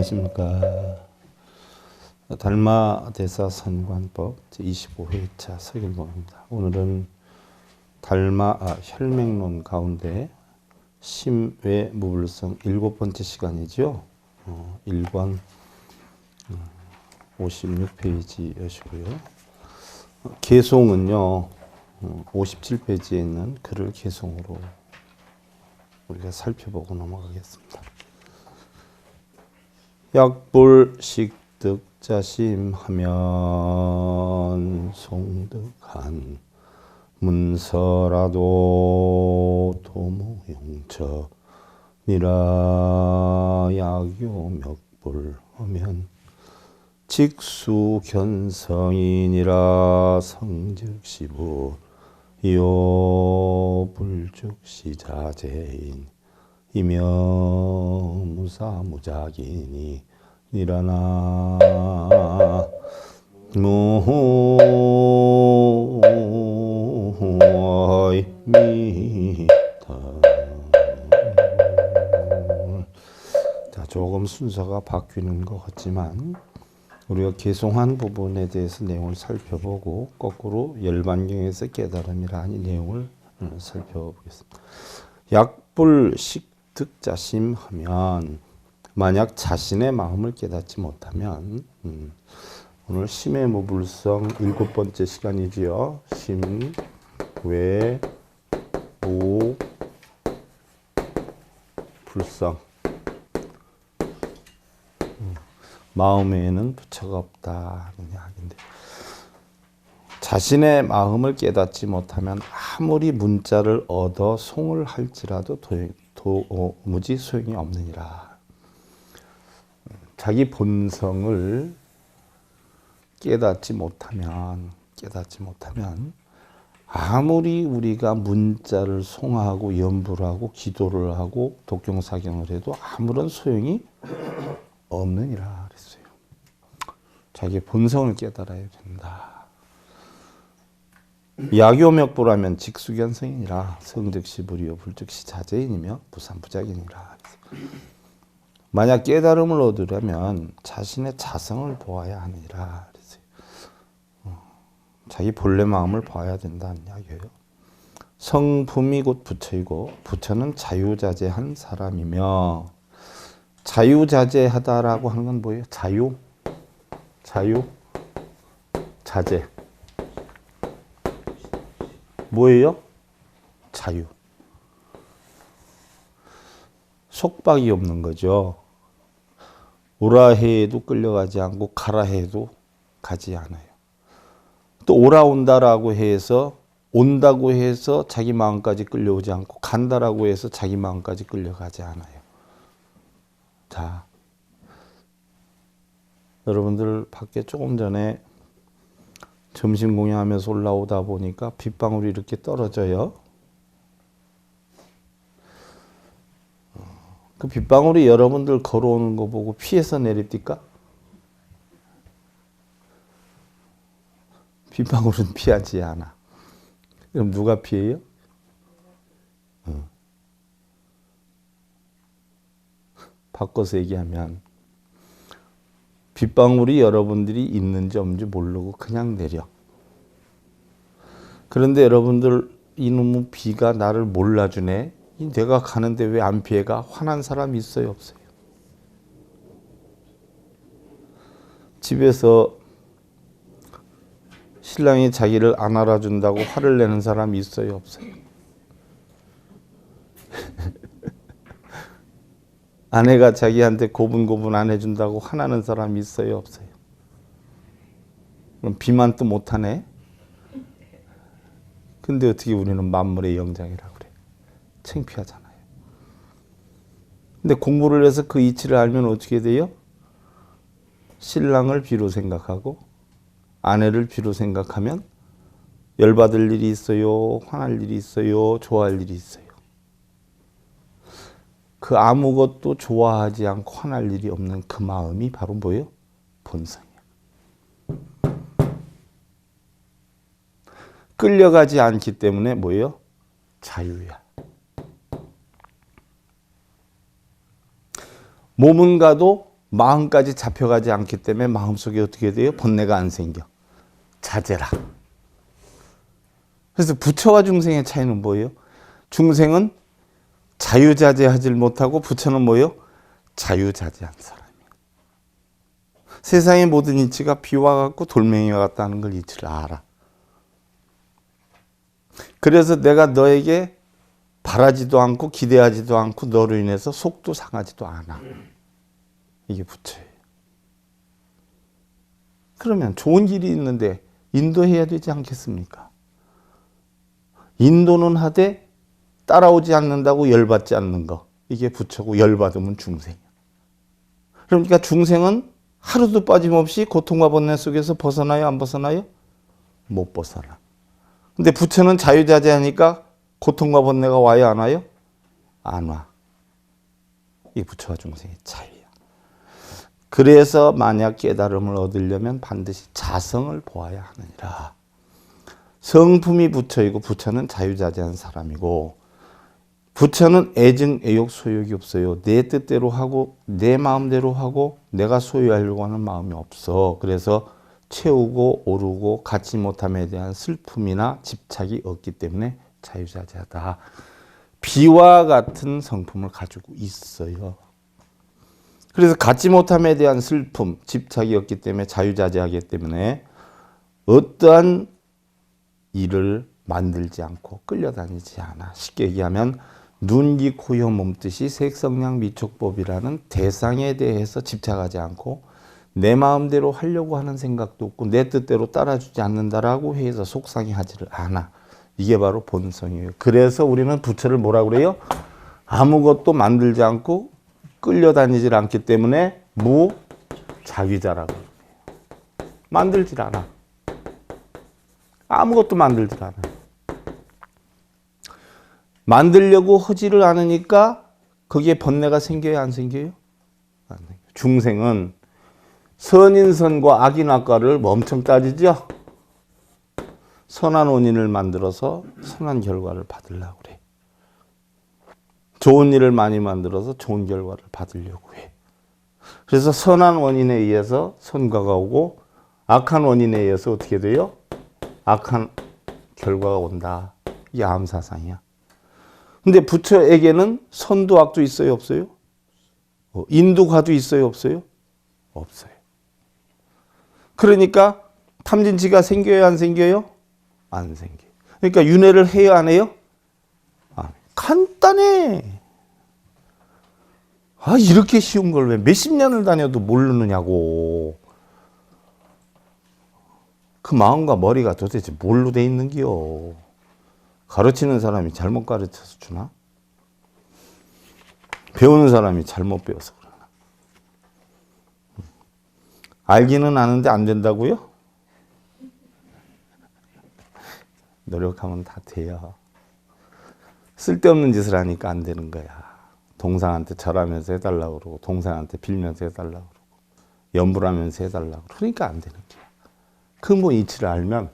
안녕하십니까. 달마대사 선관법 제25회차 서길봉입니다. 오늘은 혈맹론 가운데 심외 무불성 7번째 시간이죠. 1권 56페이지 여시고요. 개송은요 57페이지에 있는 글을 개송으로 우리가 살펴보고 넘어가겠습니다. 약불식득자심하면 송득한 문서라도 도무용처니라. 약요멱불하면 직수견성이니라. 성즉시부 이요 불즉시자재인 이며 무사무작이니 니라나 무이미다. 자, 조금 순서가 바뀌는 것 같지만 우리가 개송한 부분에 대해서 내용을 살펴보고 거꾸로 열반경에서 깨달음이라 이 내용을 살펴보겠습니다. 약불식득자심하면 만약 자신의 마음을 깨닫지 못하면 오늘 심의 무불성 7번째 시간이지요. 심, 외, 무, 불성. 마음에는 부처가 없다는 이야기인데, 자신의 마음을 깨닫지 못하면 아무리 문자를 얻어 송을 할지라도 도무지 소용이 없느니라. 자기 본성을 깨닫지 못하면 아무리 우리가 문자를 송하고 연부를 하고 기도를 하고 독경사경을 해도 아무런 소용이 없느니라 그랬어요. 자기 본성을 깨달아야 된다. 약요멱불하면 직수견성이니라. 성즉시 불이요 불즉시 자재인이며 부산부작이니라. 만약 깨달음을 얻으려면 자신의 자성을 보아야 하느니라. 자기 본래 마음을 봐야 된다는 이야기예요. 성품이 곧 부처이고 부처는 자유자재한 사람이며, 자유자재하다라고 하는 건 뭐예요? 자재. 뭐예요? 자유. 속박이 없는 거죠. 오라 해도 끌려가지 않고 가라 해도 가지 않아요. 또 오라 온다라고 해서 온다고 해서 자기 마음까지 끌려오지 않고 간다라고 해서 자기 마음까지 끌려가지 않아요. 자, 여러분들 밖에 조금 전에 점심 공양하면서 올라오다 보니까 빗방울이 이렇게 떨어져요. 그 빗방울이 여러분들 걸어오는 거 보고 피해서 내립니까? 빗방울은 피하지 않아. 그럼 누가 피해요? 바꿔서 얘기하면 빗방울이 여러분들이 있는지 없는지 모르고 그냥 내려. 그런데 여러분들 이놈의 비가 나를 몰라주네. 내가 가는데 왜 안 피해가? 화난 사람이 있어요, 없어요? 집에서 신랑이 자기를 안 알아준다고 화를 내는 사람이 있어요, 없어요? 아내가 자기한테 고분고분 안 해준다고 화나는 사람이 있어요, 없어요? 그럼 비만 또 못하네? 근데 어떻게 우리는 만물의 영장이라고 그래? 창피하잖아요. 근데 공부를 해서 그 이치를 알면 어떻게 돼요? 신랑을 비로 생각하고 아내를 비로 생각하면 열받을 일이 있어요, 화날 일이 있어요, 좋아할 일이 있어요. 그 아무것도 좋아하지 않고 화날 일이 없는 그 마음이 바로 뭐예요? 본성이에요. 끌려가지 않기 때문에 뭐예요? 자유야. 몸은 가도 마음까지 잡혀가지 않기 때문에 마음속에 어떻게 돼요? 번뇌가 안 생겨. 자제라. 그래서 부처와 중생의 차이는 뭐예요? 중생은 자유자재하지 못하고 부처는 뭐예요? 자유자재한 사람이에요. 세상의 모든 이치가 비와 같고 돌멩이와 같다는 걸 이치를 알아. 그래서 내가 너에게 바라지도 않고 기대하지도 않고 너로 인해서 속도 상하지도 않아. 이게 부처예요. 그러면 좋은 길이 있는데 인도해야 되지 않겠습니까? 인도는 하되 따라오지 않는다고 열받지 않는 거. 이게 부처고 열받으면 중생이야. 그러니까 중생은 하루도 빠짐없이 고통과 번뇌 속에서 벗어나요? 안 벗어나요? 못 벗어나. 근데 부처는 자유자재하니까 고통과 번뇌가 와요? 안 와요? 안 와. 이 부처와 중생의 차이야. 그래서 만약 깨달음을 얻으려면 반드시 자성을 보아야 하느니라. 성품이 부처이고 부처는 자유자재한 사람이고 부처는 애증, 애욕, 소욕이 없어요. 내 뜻대로 하고 내 마음대로 하고 내가 소유하려고 하는 마음이 없어. 그래서 채우고 오르고 갖지 못함에 대한 슬픔이나 집착이 없기 때문에 자유자재하다. 비와 같은 성품을 가지고 있어요. 그래서 갖지 못함에 대한 슬픔, 집착이 없기 때문에 자유자재하기 때문에 어떠한 일을 만들지 않고 끌려다니지 않아. 쉽게 얘기하면 눈, 귀, 코, 혀, 몸뜻이 색성량 미촉법이라는 대상에 대해서 집착하지 않고 내 마음대로 하려고 하는 생각도 없고 내 뜻대로 따라주지 않는다라고 해서 속상해하지를 않아. 이게 바로 본성이에요. 그래서 우리는 부처를 뭐라고 그래요? 아무것도 만들지 않고 끌려다니질 않기 때문에 무자위자라고 해요. 만들질 않아. 아무것도 만들질 않아. 만들려고 하지를 않으니까 거기에 번뇌가 생겨요? 안 생겨요? 안 생겨요. 중생은 선인선과 악인악과를 엄청 따지죠? 선한 원인을 만들어서 선한 결과를 받으려고 그래. 좋은 일을 많이 만들어서 좋은 결과를 받으려고 해. 그래서 선한 원인에 의해서 선과가 오고 악한 원인에 의해서 어떻게 돼요? 악한 결과가 온다. 이게 암사상이야. 근데 부처에게는 선도 악도 있어요? 없어요? 인도가도 있어요? 없어요? 없어요. 그러니까 탐진치가 생겨요? 안 생겨요? 안 생겨요. 그러니까 윤회를 해요? 안 해요? 간단해. 이렇게 쉬운 걸 왜 몇십 년을 다녀도 모르느냐고. 그 마음과 머리가 도대체 뭘로 돼 있는기요? 가르치는 사람이 잘못 가르쳐서 주나? 배우는 사람이 잘못 배워서 그러나? 알기는 아는데 안 된다고요? 노력하면 다 돼요. 쓸데없는 짓을 하니까 안 되는 거야. 동상한테 절하면서 해달라고 그러고 동상한테 빌면서 해달라고 그러고 염불하면서 해달라고 그러니까 안 되는 거야. 근본 이치를 알면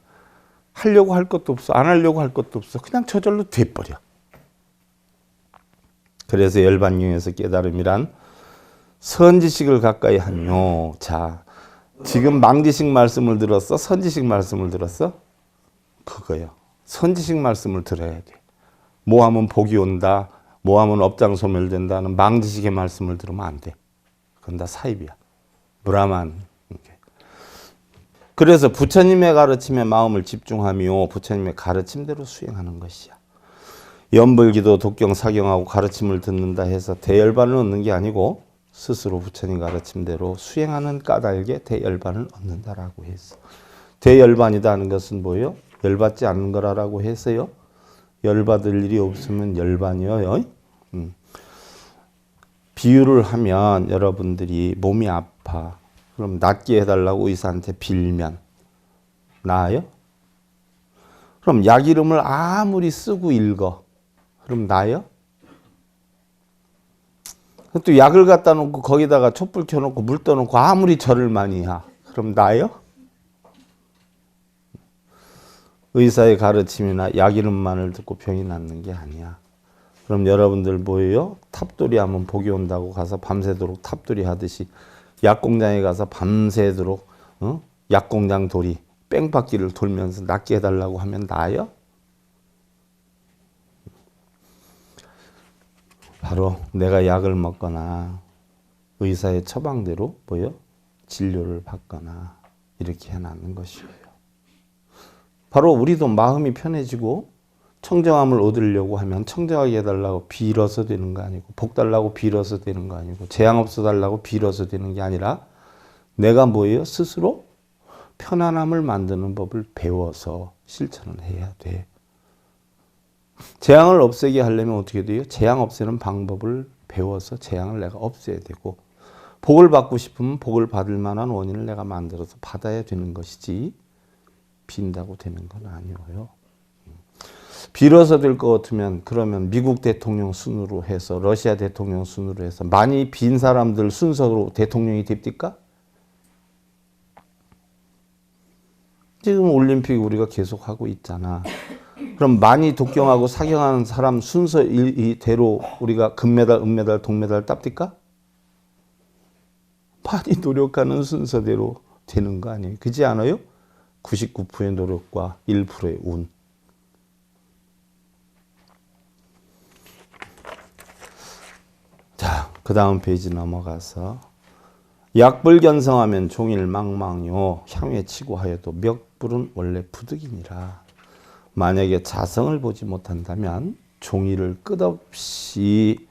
하려고 할 것도 없어. 안 하려고 할 것도 없어. 그냥 저절로 돼버려. 그래서 열반경에서 깨달음이란 선지식을 가까이 하뇨. 자, 지금 망지식 말씀을 들었어? 선지식 말씀을 들었어? 그거요. 선지식 말씀을 들어야 돼. 뭐 하면 복이 온다. 뭐 하면 업장 소멸된다는 망지식의 말씀을 들으면 안 돼. 그건 다 사입이야. 브라만. 그래서 부처님의 가르침에 마음을 집중하며 부처님의 가르침대로 수행하는 것이야. 연불기도 독경 사경하고 가르침을 듣는다 해서 대열반을 얻는 게 아니고 스스로 부처님 가르침대로 수행하는 까닭에 대열반을 얻는다라고 했어. 대열반이다 하는 것은 뭐예요? 열받지 않는 거라고 했어요. 열받을 일이 없으면 열반이요. 비유를 하면 여러분들이 몸이 아파. 그럼 낫게 해달라고 의사한테 빌면 나아요? 그럼 약 이름을 아무리 쓰고 읽어. 그럼 나아요? 또 약을 갖다 놓고 거기다가 촛불 켜놓고 물 떠놓고 아무리 절을 많이 하. 그럼 나아요? 의사의 가르침이나 약 이름만을 듣고 병이 낫는 게 아니야. 그럼 여러분들 뭐예요? 탑돌이 하면 복이 온다고 가서 밤새도록 탑돌이 하듯이 약공장에 가서 밤새도록 약공장 돌이 뺑바퀴를 돌면서 낫게 해달라고 하면 나아요? 바로 내가 약을 먹거나 의사의 처방대로 진료를 받거나 이렇게 해놨는 것이에요. 바로 우리도 마음이 편해지고 청정함을 얻으려고 하면 청정하게 해달라고 빌어서 되는 거 아니고, 복 달라고 빌어서 되는 거 아니고, 재앙 없어 달라고 빌어서 되는 게 아니라 내가 스스로 편안함을 만드는 법을 배워서 실천을 해야 돼. 재앙을 없애게 하려면 어떻게 돼요? 재앙 없애는 방법을 배워서 재앙을 내가 없애야 되고, 복을 받고 싶으면 복을 받을 만한 원인을 내가 만들어서 받아야 되는 것이지 빈다고 되는 건 아니에요. 빌어서 될 것 같으면 그러면 미국 대통령 순으로 해서 러시아 대통령 순으로 해서 많이 빈 사람들 순서로 대통령이 됩니까? 지금 올림픽 우리가 계속 하고 있잖아. 그럼 많이 독경하고 사경하는 사람 순서대로 우리가 금메달, 은메달, 동메달 땁니까? 많이 노력하는 순서대로 되는 거 아니에요? 그렇지 않아요? 99%의 노력과 1%의 운. 자, 그 다음 페이지 넘어가서 약불견성하면 종일 망망요 향후에 치고 하여도 멱불은 원래 부득이니라. 만약에 자성을 보지 못한다면 종이를 끝없이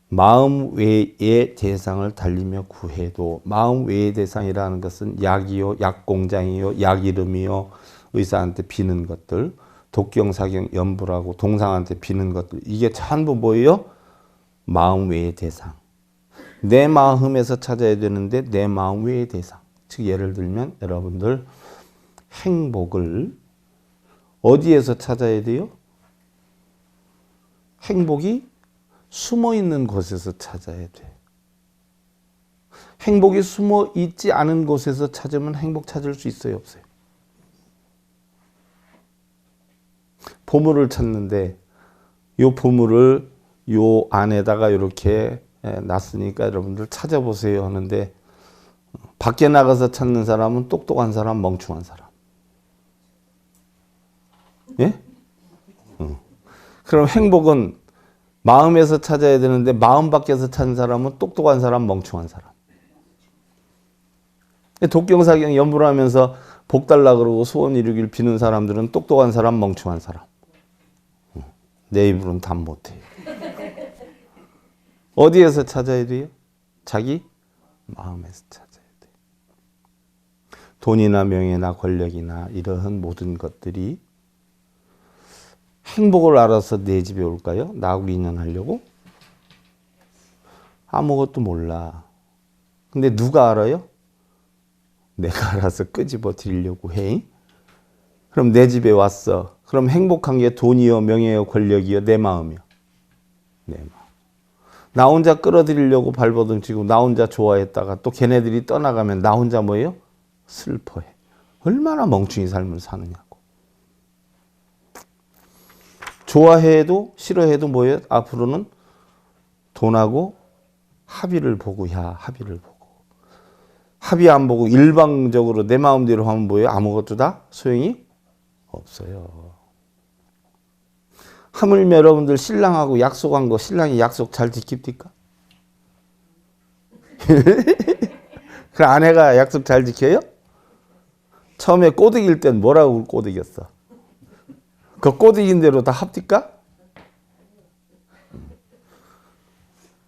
마음 외의 대상을 달리며 구해도, 마음 외의 대상이라는 것은 약이요, 약공장이요, 약 이름이요, 의사한테 비는 것들, 독경사경 연불하고 동상한테 비는 것들, 이게 전부 뭐예요? 마음 외의 대상. 내 마음에서 찾아야 되는데 내 마음 외의 대상. 즉 예를 들면 여러분들 행복을 어디에서 찾아야 돼요? 행복이 숨어 있는 곳에서 찾아야 돼. 행복이 숨어 있지 않은 곳에서 찾으면 행복 찾을 수 있어요, 없어요? 보물을 찾는데 이 보물을 요 안에다가 이렇게 놨으니까 여러분들 찾아보세요 하는데, 밖에 나가서 찾는 사람은 똑똑한 사람, 멍충한 사람. 예? 그럼 행복은 마음에서 찾아야 되는데 마음 밖에서 찾는 사람은 똑똑한 사람, 멍충한 사람. 독경사경 연불하면서 복 달라 그러고 소원 이루길 비는 사람들은 똑똑한 사람, 멍충한 사람. 내 입으로는 답 못해요. 어디에서 찾아야 돼요? 자기 마음에서 찾아야 돼요. 돈이나 명예나 권력이나 이러한 모든 것들이 행복을 알아서 내 집에 올까요? 나하고 인연하려고? 아무것도 몰라. 근데 누가 알아요? 내가 알아서 끄집어 드리려고 해. 그럼 내 집에 왔어. 그럼 행복한 게 돈이요, 명예요, 권력이요, 내 마음이요. 내 마음. 나 혼자 끌어들이려고 발버둥 치고 나 혼자 좋아했다가 또 걔네들이 떠나가면 나 혼자 뭐예요? 슬퍼해. 얼마나 멍충이 삶을 사느냐고. 좋아해도 싫어해도 뭐예요? 앞으로는 돈하고 합의를 보고 합의를 보고. 합의 안 보고 일방적으로 내 마음대로 하면 뭐예요? 아무것도 다 소용이 없어요. 하물며 여러분들 신랑하고 약속한 거 신랑이 약속 잘 지킵니까? 그 아내가 약속 잘 지켜요? 처음에 꼬드길 땐 뭐라고 꼬드겼어? 그 꼬드긴 대로 다 합니까?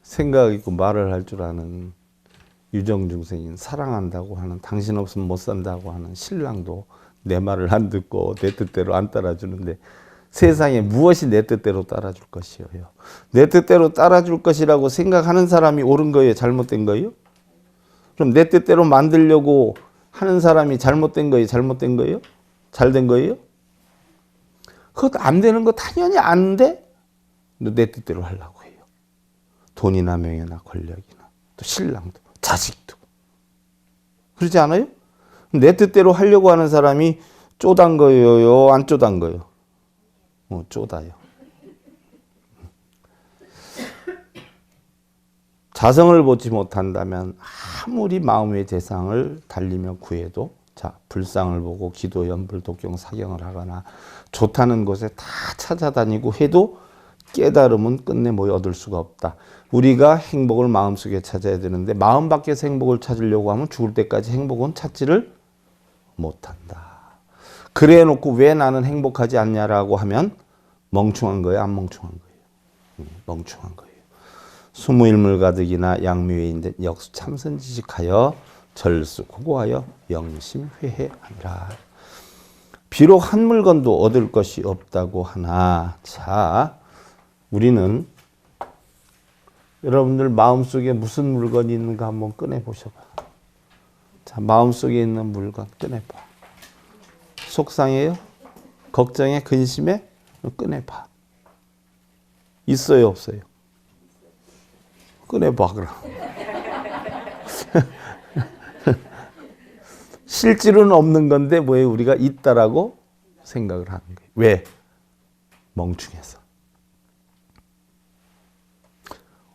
생각 있고 말을 할 줄 아는 유정중생인, 사랑한다고 하는, 당신 없으면 못 산다고 하는 신랑도 내 말을 안 듣고 내 뜻대로 안 따라주는데, 세상에 무엇이 내 뜻대로 따라줄 것이요? 내 뜻대로 따라줄 것이라고 생각하는 사람이 옳은 거예요? 잘못된 거예요? 그럼 내 뜻대로 만들려고 하는 사람이 잘못된 거예요? 잘못된 거예요? 잘된 거예요? 그것도 안 되는 거 당연히 아는데 내 뜻대로 하려고 해요. 돈이나 명예나 권력이나 또 신랑도 자식도. 그렇지 않아요? 내 뜻대로 하려고 하는 사람이 쪼단 거예요? 안 쪼단 거예요? 쪼다요. 자성을 보지 못한다면 아무리 마음의 대상을 달리며 구해도 자, 불상을 보고 기도, 연불, 독경, 사경을 하거나 좋다는 곳에 다 찾아다니고 해도 깨달음은 끝내 뭐 얻을 수가 없다. 우리가 행복을 마음속에 찾아야 되는데 마음 밖에서 행복을 찾으려고 하면 죽을 때까지 행복은 찾지를 못한다. 그래 놓고 왜 나는 행복하지 않냐라고 하면 멍충한 거예요? 안 멍충한 거예요? 멍충한 거예요. 수무일물 가득이나 양묘인된 역수 참선지식하여 절수 고고하여 영심회해하니라. 비록 한 물건도 얻을 것이 없다고 하나 자 우리는 여러분들 마음속에 무슨 물건이 있는가 한번 꺼내보셔봐. 자, 마음속에 있는 물건 꺼내봐. 속상해요? 걱정해? 근심해? 꺼내봐. 있어요? 없어요? 꺼내봐 그럼. 실제로는 없는 건데 왜 우리가 있다라고 생각을 하는 거예요. 왜? 멍충해서.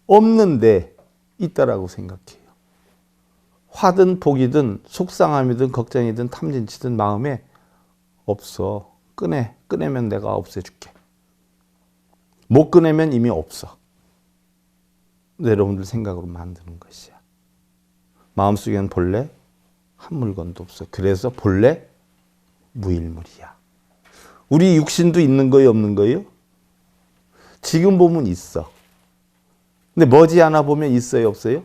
없는데 있다라고 생각해요. 화든 복이든 속상함이든 걱정이든 탐진치든 마음에 없어. 꺼내면 내가 없애줄게. 못 꺼내면 이미 없어. 여러분들 생각으로 만드는 것이야. 마음속에는 본래 한 물건도 없어. 그래서 본래 무일물이야. 우리 육신도 있는 거예요, 없는 거예요? 지금 보면 있어. 근데 머지않아 보면 있어요, 없어요?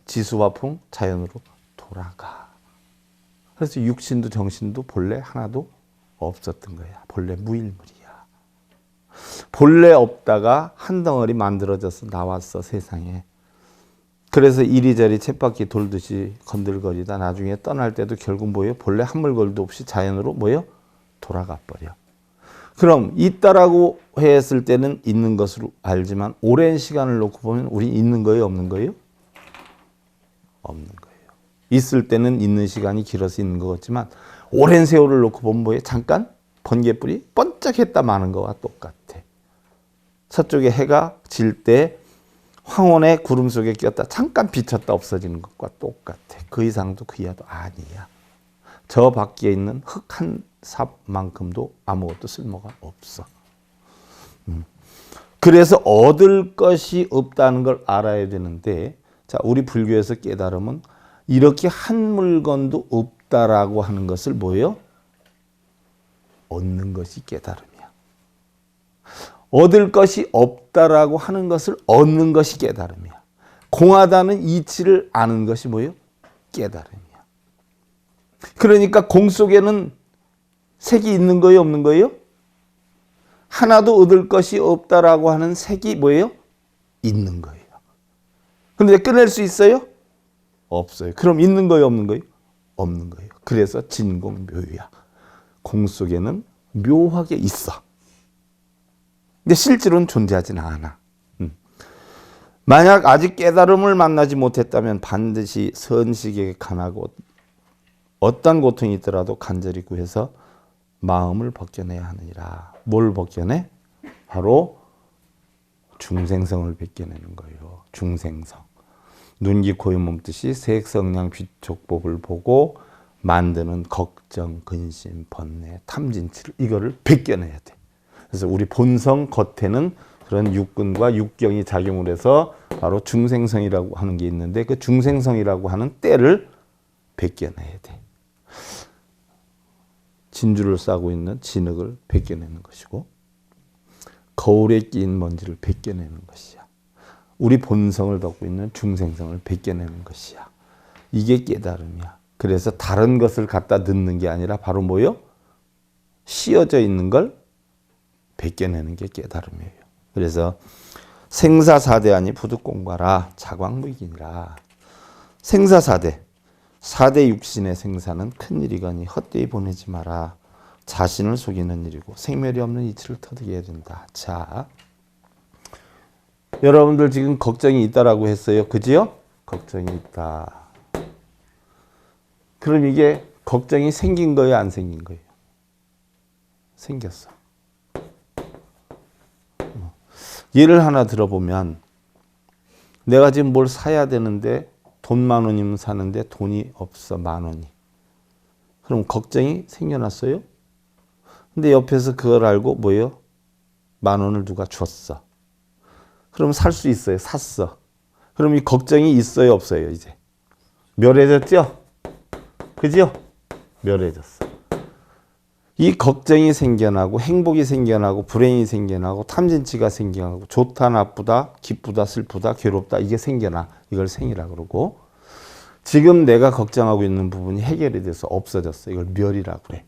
지수화풍 자연으로 돌아가. 그래서 육신도 정신도 본래 하나도 없었던 거야. 본래 무일물이야. 본래 없다가 한 덩어리 만들어져서 나왔어, 세상에. 그래서 이리저리 쳇바퀴 돌듯이 건들거리다 나중에 떠날 때도 결국 뭐예요? 본래 한 물건도 없이 자연으로 뭐예요? 돌아가 버려. 그럼 있다라고 했을 때는 있는 것으로 알지만 오랜 시간을 놓고 보면 우리 있는 거예요? 없는 거예요? 없는 거예요. 있을 때는 있는 시간이 길어서 있는 것 같지만 오랜 세월을 놓고 보면 뭐예요? 잠깐 번개불이 번쩍했다 마는 거와 똑같아. 서쪽에 해가 질 때 황혼의 구름 속에 꼈다 잠깐 비쳤다 없어지는 것과 똑같아. 그 이상도 그 이하도 아니야. 저 밖에 있는 흙 한 삽만큼도 아무것도 쓸모가 없어. 그래서 얻을 것이 없다는 걸 알아야 되는데 자, 우리 불교에서 깨달음은 이렇게 한 물건도 없다라고 하는 것을 뭐예요? 얻는 것이 깨달음이야. 얻을 것이 없다라고 하는 것을 얻는 것이 깨달음이야. 공하다는 이치를 아는 것이 뭐예요? 깨달음이야. 그러니까 공 속에는 색이 있는 거예요? 없는 거예요? 하나도 얻을 것이 없다라고 하는 색이 뭐예요? 있는 거예요. 그런데 꺼낼 수 있어요? 없어요. 그럼 있는 거예요? 없는 거예요? 없는 거예요. 그래서 진공묘유야. 공 속에는 묘하게 있어. 근데 실제로는 존재하지는 않아. 만약 아직 깨달음을 만나지 못했다면 반드시 선식에게 간하고 어떤 고통이 있더라도 간절히 구해서 마음을 벗겨내야 하느니라. 뭘 벗겨내? 바로 중생성을 벗겨내는 거예요. 중생성. 눈기 코이 몸뜻이 색성량 빛촉법을 보고 만드는 걱정, 근심, 번뇌, 탐진치를 이거를 벗겨내야 돼. 그래서 우리 본성 겉에는 그런 육근과 육경이 작용을 해서 바로 중생성이라고 하는 게 있는데 그 중생성이라고 하는 때를 벗겨내야 돼. 진주를 싸고 있는 진흙을 벗겨내는 것이고 거울에 끼인 먼지를 벗겨내는 것이야. 우리 본성을 덮고 있는 중생성을 벗겨내는 것이야. 이게 깨달음이야. 그래서 다른 것을 갖다 넣는 게 아니라 바로 뭐요? 씌어져 있는 걸 벗겨내는 게 깨달음이에요. 그래서 생사사대하니 부득공과라 자광무익이니라. 생사사대, 4대 육신의 생사는 큰일이거니 헛되이 보내지 마라. 자신을 속이는 일이고 생멸이 없는 이치를 터득해야 해야 된다. 자, 여러분들 지금 걱정이 있다라고 했어요. 그지요? 걱정이 있다. 그럼 이게 걱정이 생긴 거예요? 안 생긴 거예요? 생겼어. 예를 하나 들어보면 내가 지금 뭘 사야 되는데 돈 10,000원이면 사는데 돈이 없어 10,000원이. 그럼 걱정이 생겨났어요? 근데 옆에서 그걸 알고 뭐예요? 10,000원을 누가 줬어. 그럼 살 수 있어요. 샀어. 그럼 이 걱정이 있어요? 없어요? 이제. 멸해졌죠? 그죠? 멸해졌어. 이 걱정이 생겨나고 행복이 생겨나고 불행이 생겨나고 탐진치가 생겨나고 좋다 나쁘다 기쁘다 슬프다 괴롭다 이게 생겨나. 이걸 생이라 그러고 지금 내가 걱정하고 있는 부분이 해결이 돼서 없어졌어. 이걸 멸이라고 그래.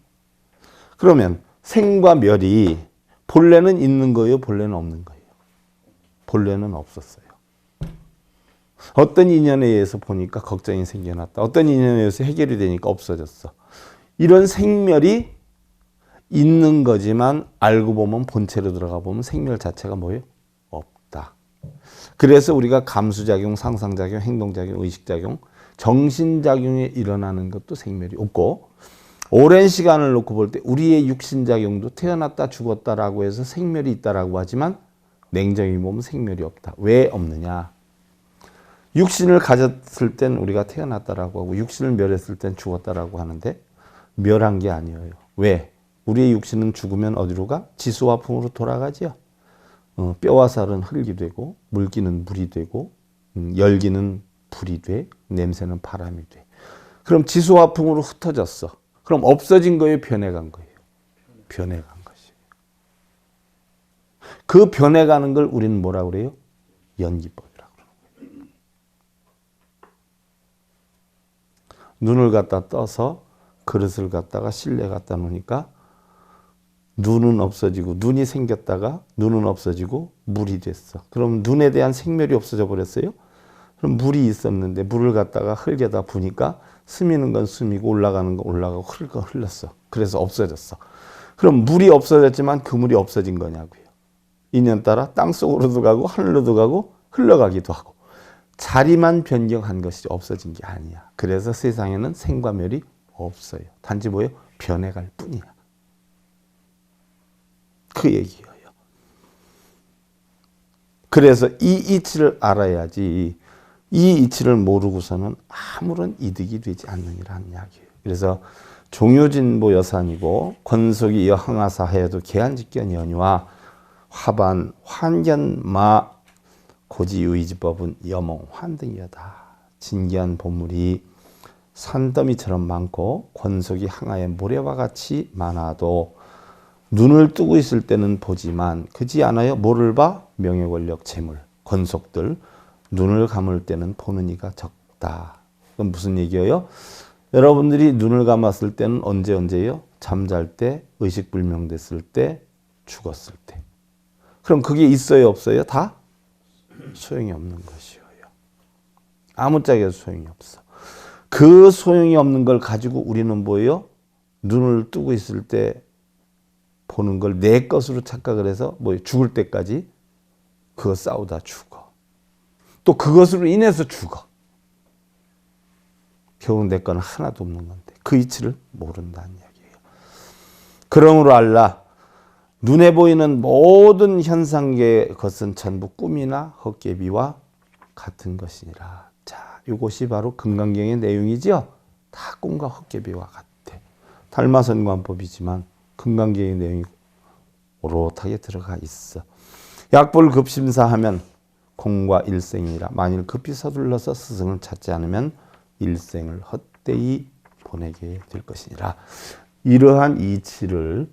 그러면 생과 멸이 본래는 있는 거예요? 본래는 없는 거예요? 본래는 없었어요. 어떤 인연에 의해서 보니까 걱정이 생겨났다. 어떤 인연에 의해서 해결이 되니까 없어졌어. 이런 생멸이 있는 거지만 알고 보면 본체로 들어가 보면 생멸 자체가 뭐예요? 없다. 그래서 우리가 감수작용, 상상작용, 행동작용, 의식작용, 정신작용에 일어나는 것도 생멸이 없고 오랜 시간을 놓고 볼 때 우리의 육신작용도 태어났다 죽었다라고 해서 생멸이 있다라고 하지만 냉정히 보면 생멸이 없다. 왜 없느냐? 육신을 가졌을 땐 우리가 태어났다라고 하고 육신을 멸했을 땐 죽었다라고 하는데 멸한 게 아니에요. 왜? 우리의 육신은 죽으면 어디로 가? 지수화풍으로 돌아가지요. 뼈와 살은 흙이 되고 물기는 물이 되고 열기는 불이 돼 냄새는 바람이 돼. 그럼 지수화풍으로 흩어졌어. 그럼 없어진 거예요? 변해간 거예요? 변해간 것이에요. 그 변해가는 걸 우리는 뭐라고 그래요? 연기법이라고 그러는 거예요. 눈을 갖다 떠서 그릇을 갖다가 실내 갖다 놓으니까 눈은 없어지고 눈이 생겼다가 눈은 없어지고 물이 됐어. 그럼 눈에 대한 생멸이 없어져 버렸어요. 그럼 물이 있었는데 물을 갖다가 흙에다 부니까 스미는 건 스미고 올라가는 건 올라가고 흐를 건 흘렀어. 그래서 없어졌어. 그럼 물이 없어졌지만 그 물이 없어진 거냐고요. 인연 따라 땅속으로도 가고 하늘로도 가고 흘러가기도 하고 자리만 변경한 것이 없어진 게 아니야. 그래서 세상에는 생과 멸이 없어요. 단지 뭐예요? 변해갈 뿐이야. 그 얘기예요. 그래서 이 이치를 알아야지 이 이치를 모르고서는 아무런 이득이 되지 않느니라는 이야기예요. 그래서 종유진보 여산이고 권속이 여항하사 하여도 계한직견 연유와 화반 환견마 고지의지법은 여몽 환등이여다. 진기한 보물이 산더미처럼 많고 권속이 항아의 모래와 같이 많아도 눈을 뜨고 있을 때는 보지만 그지 않아요? 뭐를 봐? 명예, 권력, 재물, 권속들. 눈을 감을 때는 보는 이가 적다. 그건 무슨 얘기예요? 여러분들이 눈을 감았을 때는 언제예요? 잠잘 때, 의식불명됐을 때, 죽었을 때. 그럼 그게 있어요? 없어요? 다? 소용이 없는 것이에요. 아무짝에도 소용이 없어. 그 소용이 없는 걸 가지고 우리는 뭐예요? 눈을 뜨고 있을 때 보는 걸 내 것으로 착각을 해서 뭐 죽을 때까지 그거 싸우다 죽어. 또 그것으로 인해서 죽어. 결국 내 건 하나도 없는 건데 그 이치를 모른다는 이야기예요. 그러므로 알라. 눈에 보이는 모든 현상계의 것은 전부 꿈이나 헛개비와 같은 것이니라. 자, 이것이 바로 금강경의 내용이죠. 다 꿈과 헛개비와 같아. 달마선관법이지만 금강경의 내용이 오롯하게 들어가 있어. 약불급심사하면 공과 일생이라. 만일 급히 서둘러서 스승을 찾지 않으면 일생을 헛되이 보내게 될 것이니라. 이러한 이치를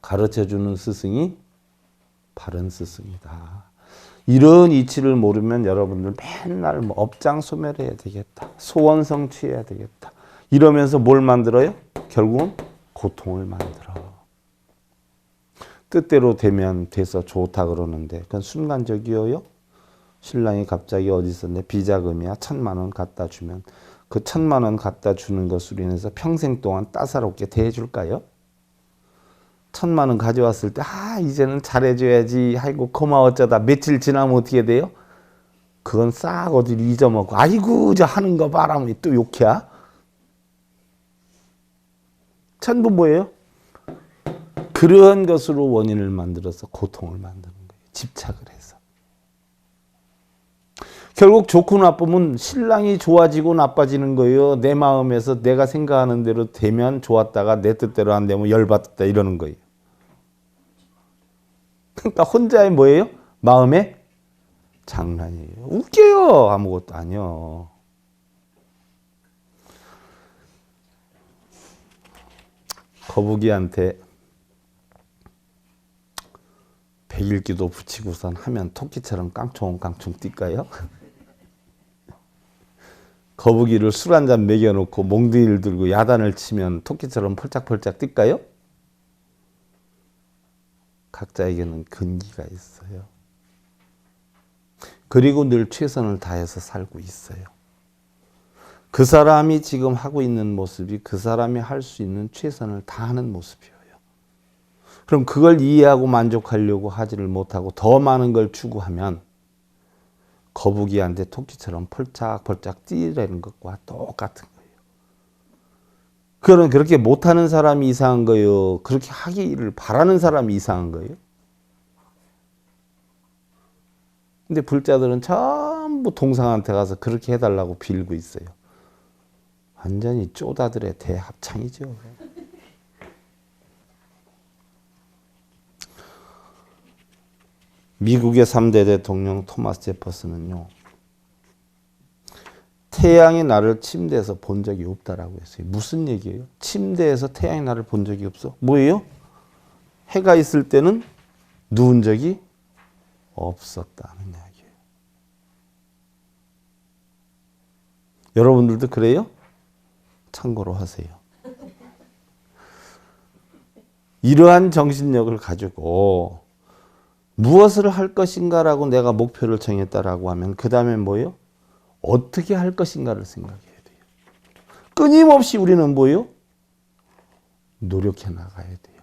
가르쳐주는 스승이 바른 스승이다. 이런 이치를 모르면 여러분들 맨날 뭐 업장 소멸해야 되겠다. 소원 성취해야 되겠다. 이러면서 뭘 만들어요? 결국은 고통을 만들어. 뜻대로 되면 돼서 좋다 그러는데 그건 순간적이에요. 신랑이 갑자기 어디서 내 비자금이야 1,000,000원 갖다 주면 그 1,000,000원 갖다 주는 것으로 인해서 평생 동안 따사롭게 대해줄까요? 1,000,000원 가져왔을 때 이제는 잘해줘야지 하고 고마워쩌다 며칠 지나면 어떻게 돼요? 그건 싹 어디로 잊어먹고 아이고 저 하는 거 봐라 또 욕해. 전부 뭐예요? 그러한 것으로 원인을 만들어서 고통을 만드는 거예요. 집착을 해서. 결국 좋고 나쁘면 신랑이 좋아지고 나빠지는 거예요. 내 마음에서 내가 생각하는 대로 되면 좋았다가 내 뜻대로 안 되면 열받았다 이러는 거예요. 그러니까 혼자의 뭐예요? 마음의 장난이에요. 웃겨요. 아무것도 아니요. 거북이한테 백일기도 붙이고선 하면 토끼처럼 깡총깡총 뛸까요? 거북이를 술 한잔 먹여놓고 몽둥이를 들고 야단을 치면 토끼처럼 펄짝펄짝 뛸까요? 각자에게는 근기가 있어요. 그리고 늘 최선을 다해서 살고 있어요. 그 사람이 지금 하고 있는 모습이 그 사람이 할 수 있는 최선을 다하는 모습이에요. 그럼 그걸 이해하고 만족하려고 하지를 못하고 더 많은 걸 추구하면 거북이한테 토끼처럼 펄짝펄짝 뛰라는 것과 똑같은 거예요. 그거는 그렇게 못하는 사람이 이상한 거예요. 그렇게 하기를 바라는 사람이 이상한 거예요. 근데 불자들은 전부 동상한테 가서 그렇게 해달라고 빌고 있어요. 완전히 쪼다들의 대합창이죠. 미국의 3대 대통령 토마스 제퍼슨은요. 태양이 나를 침대에서 본 적이 없다라고 했어요. 무슨 얘기예요? 침대에서 태양이 나를 본 적이 없어? 뭐예요? 해가 있을 때는 누운 적이 없었다는 이야기예요. 여러분들도 그래요? 참고로 하세요. 이러한 정신력을 가지고 무엇을 할 것인가라고 내가 목표를 정했다라고 하면 그 다음에 뭐예요? 어떻게 할 것인가를 생각해야 돼요. 끊임없이 우리는 뭐예요? 노력해 나가야 돼요.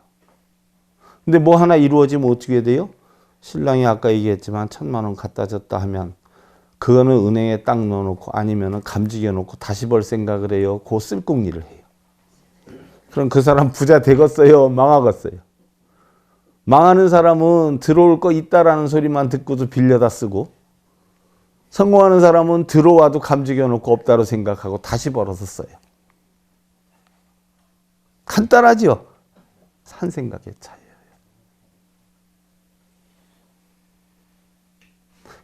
근데 뭐 하나 이루어지면 어떻게 돼요? 신랑이 아까 얘기했지만 1,000만 원 갖다 줬다 하면 그거는 은행에 딱 넣어놓고 아니면 감지겨 놓고 다시 벌 생각을 해요. 그 쓸궁리를 해요. 그럼 그 사람 부자 되겠어요? 망하겠어요? 망하는 사람은 들어올 거 있다라는 소리만 듣고도 빌려다 쓰고 성공하는 사람은 들어와도 감지겨 놓고 없다로 생각하고 다시 벌어서 써요. 간단하죠? 산 생각의 차이예요.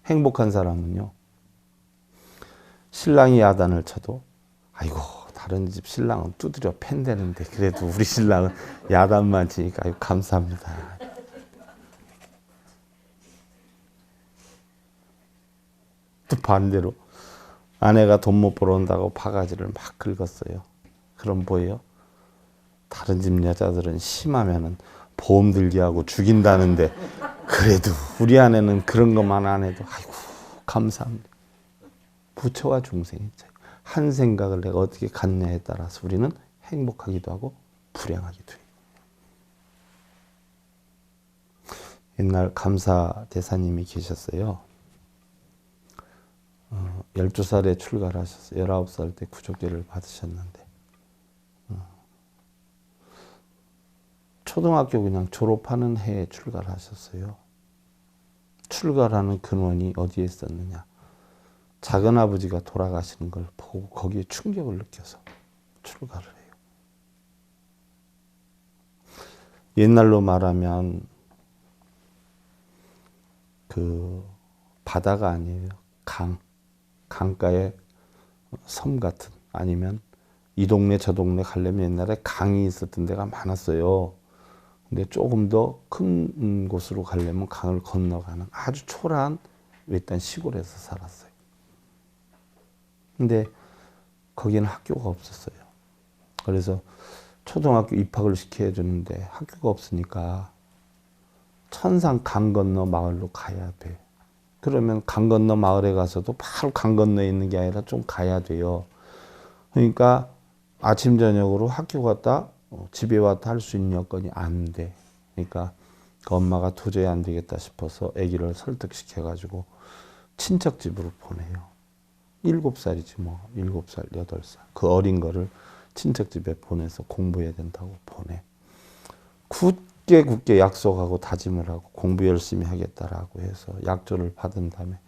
행복한 사람은요. 신랑이 야단을 쳐도 아이고 다른 집 신랑은 두드려 팬대는데 그래도 우리 신랑은 야단만 치니까 아이고 감사합니다. 또 반대로 아내가 돈 못 벌어온다고 바가지를 막 긁었어요. 그럼 뭐예요? 다른 집 여자들은 심하면은 보험 들게 하고 죽인다는데 그래도 우리 아내는 그런 것만 안 해도 아이고 감사합니다. 부처와 중생의 차이. 한 생각을 내가 어떻게 갖느냐에 따라서 우리는 행복하기도 하고 불행하기도 해요. 옛날 감사 대사님이 계셨어요. 12살에 출가를 하셨어요. 19살 때 구족제를 받으셨는데 초등학교 그냥 졸업하는 해에 출가를 하셨어요. 출가라는 근원이 어디에 있었느냐. 작은아버지가 돌아가시는 걸 보고 거기에 충격을 느껴서 출가를 해요. 옛날로 말하면 그 바다가 아니에요. 강가의 섬 같은 아니면 이 동네 저 동네 가려면 옛날에 강이 있었던 데가 많았어요. 근데 조금 더 큰 곳으로 가려면 강을 건너가는 아주 초라한 외딴 시골에서 살았어요. 근데 거기는 학교가 없었어요. 그래서 초등학교 입학을 시켜야 되는데 학교가 없으니까 천상 강 건너 마을로 가야 돼. 그러면 강 건너 마을에 가서도 바로 강 건너에 있는 게 아니라 좀 가야 돼요. 그러니까 아침 저녁으로 학교 갔다 집에 왔다 할 수 있는 여건이 안 돼. 그러니까 그 엄마가 도저히 안 되겠다 싶어서 아기를 설득시켜가지고 친척 집으로 보내요. 7살이지 뭐 7살, 8살. 그 어린 거를 친척 집에 보내서 공부해야 된다고 보내. 굳게 약속하고 다짐을 하고 공부 열심히 하겠다라고 해서 약조를 받은 다음에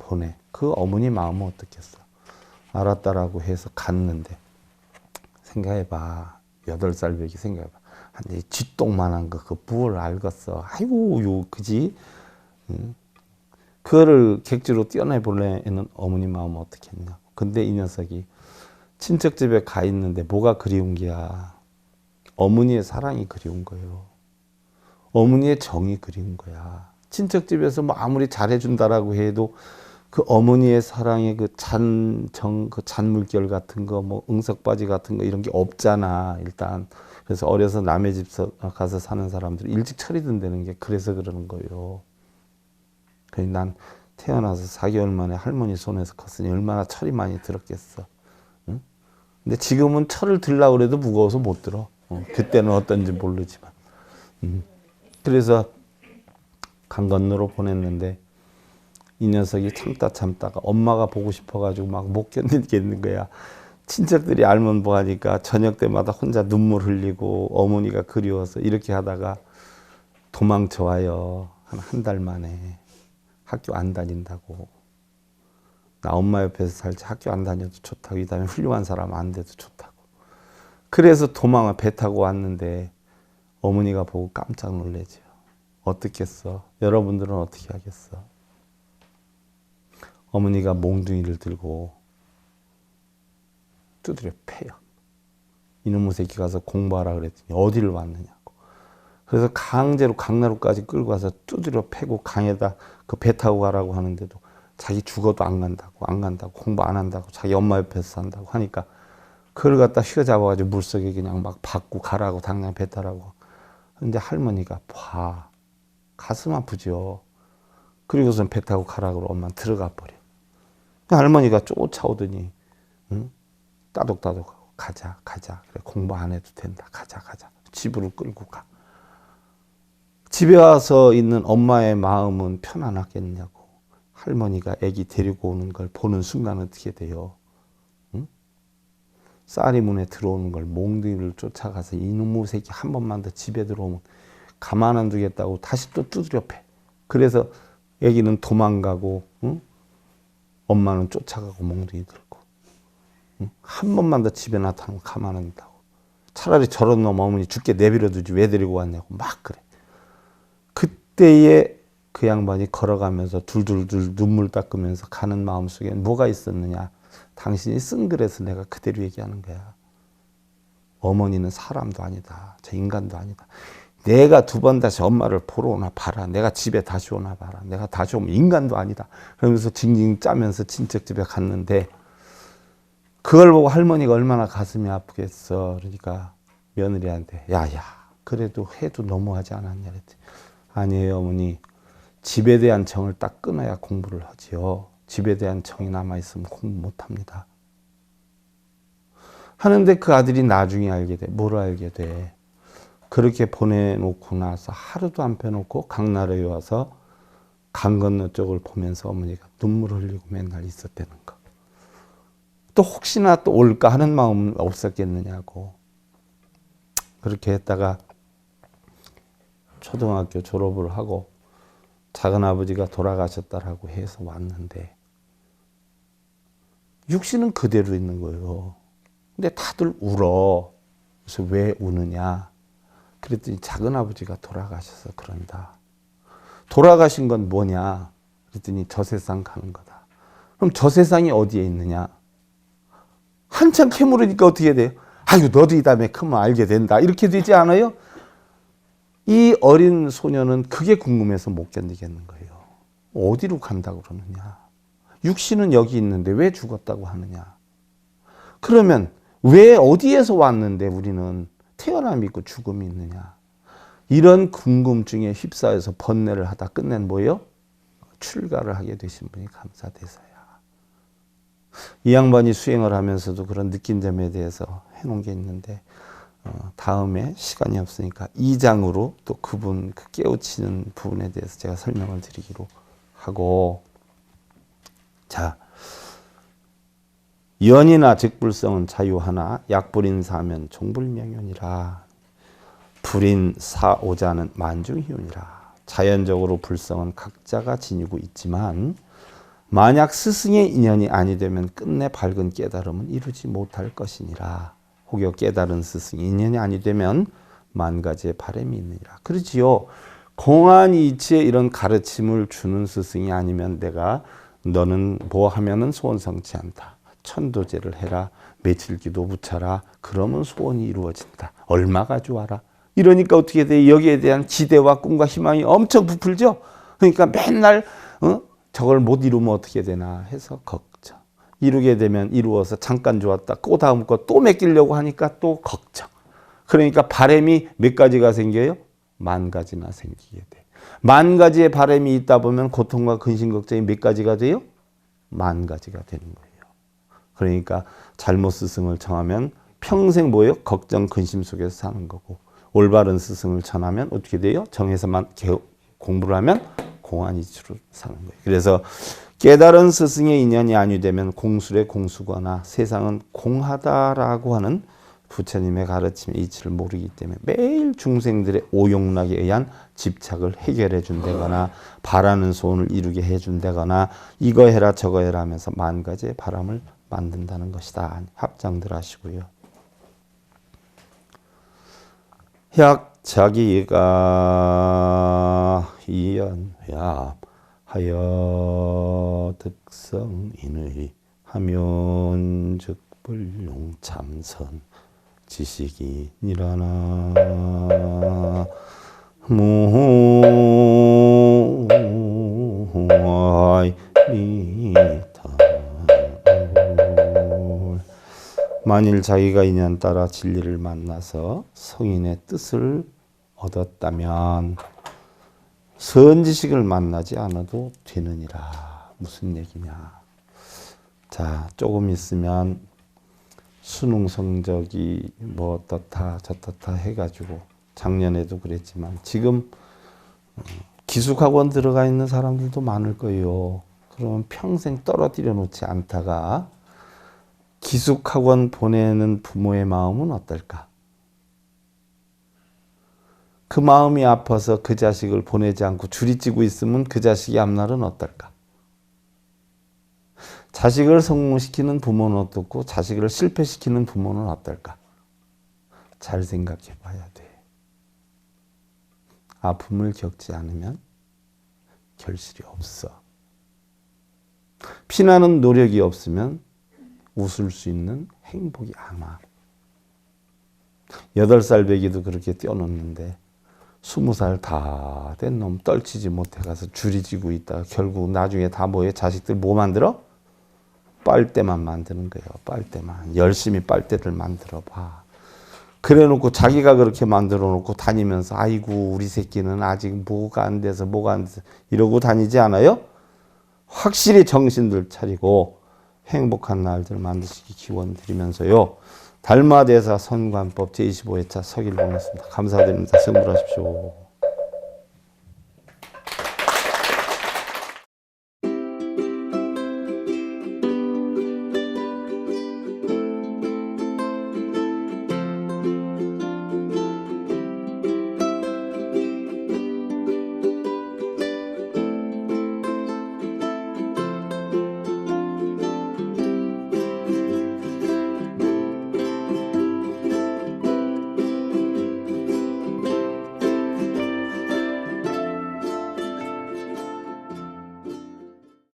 보내. 그 어머니 마음은 어떻겠어? 알았다라고 해서 갔는데 생각해봐. 8살 배기 생각해봐. 한 쥐똥만한 거 그 뭘 알겠어. 아이고 요 그지? 응? 그거를 객지로 떼어내보내는 어머니 마음은 어떻겠냐. 근데 이 녀석이 친척 집에 가 있는데 뭐가 그리운 게야. 어머니의 사랑이 그리운 거예요. 어머니의 정이 그리운 거야. 친척 집에서 뭐 아무리 잘해준다라고 해도 그 어머니의 사랑의 그 그 잔물결 같은 거, 뭐 응석바지 같은 거 이런 게 없잖아, 일단. 그래서 어려서 남의 집 가서 사는 사람들이 일찍 철이 든다는 게 그래서 그러는 거예요. 그래서 난 태어나서 4개월 만에 할머니 손에서 컸으니 얼마나 철이 많이 들었겠어. 응? 근데 지금은 철을 들려고 그래도 무거워서 못 들어. 그때는 어떤지 모르지만. 그래서 강 건너로 보냈는데 이 녀석이 참다가 엄마가 보고 싶어가지고 막 못 견디겠는 거야. 친척들이 알면 뭐하니까 저녁 때마다 혼자 눈물 흘리고 어머니가 그리워서 이렇게 하다가 도망쳐 와요. 한 달 만에. 학교 안 다닌다고. 나 엄마 옆에서 살지 학교 안 다녀도 좋다고. 이 다음에 훌륭한 사람 안 돼도 좋다고. 그래서 도망을 배 타고 왔는데 어머니가 보고 깜짝 놀래죠. 어떻겠어? 여러분들은 어떻게 하겠어? 어머니가 몽둥이를 들고 두드려 패요. 이놈의 새끼 가서 공부하라 그랬더니 어디를 왔느냐고. 그래서 강제로 강나루까지 끌고 가서 두드려 패고 강에다 그 배 타고 가라고 하는데도 자기 죽어도 안 간다고 공부 안 한다고 자기 엄마 옆에서 산다고 하니까 그걸 갖다 휘어잡아가지고 물속에 그냥 막 받고 가라고 당장 배 타라고. 근데 할머니가 봐. 가슴 아프죠. 그리고선 배 타고 가라고 엄마는 들어가 버려. 할머니가 쫓아오더니 응? 따독따독하고 가자. 그래 공부 안 해도 된다. 가자. 집으로 끌고 가. 집에 와서 있는 엄마의 마음은 편안하겠냐고. 할머니가 아기 데리고 오는 걸 보는 순간 어떻게 돼요? 응? 쌀이 문에 들어오는 걸 몽둥이를 쫓아가서 이놈의 새끼 한 번만 더 집에 들어오면 가만 안 두겠다고 다시 또 두드려 패. 그래서 아기는 도망가고 응? 엄마는 쫓아가고 몽둥이 들고. 응? 한 번만 더 집에 나타나면 가만 안 둔다고. 차라리 저런 놈 어머니 죽게 내버려 두지 왜 데리고 왔냐고 막 그래. 그때에 그 양반이 걸어가면서 둘둘둘 눈물 닦으면서 가는 마음속에 뭐가 있었느냐. 당신이 쓴 글에서 내가 그대로 얘기하는 거야. 어머니는 사람도 아니다. 저 인간도 아니다. 내가 2번 다시 엄마를 보러 오나 봐라. 내가 집에 다시 오나 봐라. 내가 다시 오면 인간도 아니다. 그러면서 징징 짜면서 친척 집에 갔는데 그걸 보고 할머니가 얼마나 가슴이 아프겠어. 그러니까 며느리한테 야야 그래도 해도 너무하지 않았냐 그랬더니 아니에요 어머니. 집에 대한 정을 딱 끊어야 공부를 하지요. 집에 대한 정이 남아있으면 공부 못합니다. 하는데 그 아들이 나중에 알게 돼. 뭘 알게 돼? 그렇게 보내놓고 나서 하루도 안 빼놓고 강나라에 와서 강 건너 쪽을 보면서 어머니가 눈물 흘리고 맨날 있었다는 거. 또 혹시나 또 올까 하는 마음은 없었겠느냐고. 그렇게 했다가 초등학교 졸업을 하고 작은아버지가 돌아가셨다라고 해서 왔는데 육신은 그대로 있는 거예요. 근데 다들 울어. 그래서 왜 우느냐? 그랬더니 작은아버지가 돌아가셔서 그런다. 돌아가신 건 뭐냐? 그랬더니 저 세상 가는 거다. 그럼 저 세상이 어디에 있느냐? 한참 캐물으니까 어떻게 돼요? 아유 너도 이 다음에 크면 알게 된다. 이렇게 되지 않아요? 이 어린 소녀는 그게 궁금해서 못 견디겠는 거예요. 어디로 간다고 그러느냐? 육신은 여기 있는데 왜 죽었다고 하느냐? 그러면 왜 어디에서 왔는데 우리는 태어남이 있고 죽음이 있느냐? 이런 궁금증에 휩싸여서 번뇌를 하다 끝낸 뭐예요? 출가를 하게 되신 분이 감사대사야. 이 양반이 수행을 하면서도 그런 느낀 점에 대해서 해놓은 게 있는데 다음에 시간이 없으니까 2장으로 또 그분 그 깨우치는 부분에 대해서 제가 설명을 드리기로 하고, 자 연이나 즉불성은 자유하나 약불인사하면 종불명연이라. 불인사오자는 만중희운이라. 자연적으로 불성은 각자가 지니고 있지만 만약 스승의 인연이 아니 되면 끝내 밝은 깨달음은 이루지 못할 것이니라. 혹여 깨달은 스승의 인연이 아니 되면 만 가지의 바람이 있느니라. 그렇지요. 공안이치의 이런 가르침을 주는 스승이 아니면 내가 너는 뭐 하면은 소원 성취 한다. 천도제를 해라. 며칠 기도 붙여라. 그러면 소원이 이루어진다. 얼마 가져와라. 이러니까 어떻게 돼? 여기에 대한 기대와 꿈과 희망이 엄청 부풀죠. 그러니까 맨날 저걸 못 이루면 어떻게 되나 해서 걱정. 이루게 되면 이루어서 잠깐 좋았다. 그 다음 거 또 맡기려고 하니까 또 걱정. 그러니까 바람이 몇 가지가 생겨요? 만 가지나 생기게 돼. 만 가지의 바람이 있다 보면 고통과 근심 걱정이 몇 가지가 돼요? 만 가지가 되는 거예요. 그러니까 잘못 스승을 청하면 평생 뭐예요? 걱정, 근심 속에서 사는 거고, 올바른 스승을 청하면 어떻게 돼요? 정해서만 공부를 하면 공안이치로 사는 거예요. 그래서 깨달은 스승의 인연이 아니되면 공술의 공수거나 세상은 공하다라고 하는 부처님의 가르침의 이치를 모르기 때문에 매일 중생들의 오용락에 의한 집착을 해결해 준다거나 바라는 소원을 이루게 해 준다거나 이거 해라 저거 해라 하면서 만 가지의 바람을 만든다는 것이다. 합장들 하시고요. 약 자기가 이연회합하여 득성인의 하면즉 불용 참선 지식이니라나 무아이 미타. 만일 자기가 인연 따라 진리를 만나서 성인의 뜻을 얻었다면 선지식을 만나지 않아도 되느니라. 무슨 얘기냐? 자, 조금 있으면 수능 성적이 뭐 어떻다 저떻다 해가지고 작년에도 그랬지만 지금 기숙학원 들어가 있는 사람들도 많을 거예요. 그러면 평생 떨어뜨려 놓지 않다가 기숙학원 보내는 부모의 마음은 어떨까? 그 마음이 아파서 그 자식을 보내지 않고 줄이 찌고 있으면 그 자식이 앞날은 어떨까? 자식을 성공시키는 부모는 어떻고 자식을 실패시키는 부모는 어떨까? 잘 생각해 봐야 돼. 아픔을 겪지 않으면 결실이 없어. 피나는 노력이 없으면 웃을 수 있는 행복이 안 와. 8살 배기도 그렇게 뛰어놓는데 20살 다 된 놈 떨치지 못해 가서 줄이 지고 있다가 결국 나중에 다 뭐예요? 자식들 뭐 만들어? 빨대만 만드는 거예요. 빨대만. 열심히 빨대들 만들어 봐. 그래 놓고 자기가 그렇게 만들어 놓고 다니면서 아이고 우리 새끼는 아직 뭐가 안 돼서 이러고 다니지 않아요? 확실히 정신들 차리고 행복한 날들 만드시기 기원 드리면서요. 달마대사 선관법 제25회차 서기를 보냈습니다. 감사드립니다. 승불하십시오.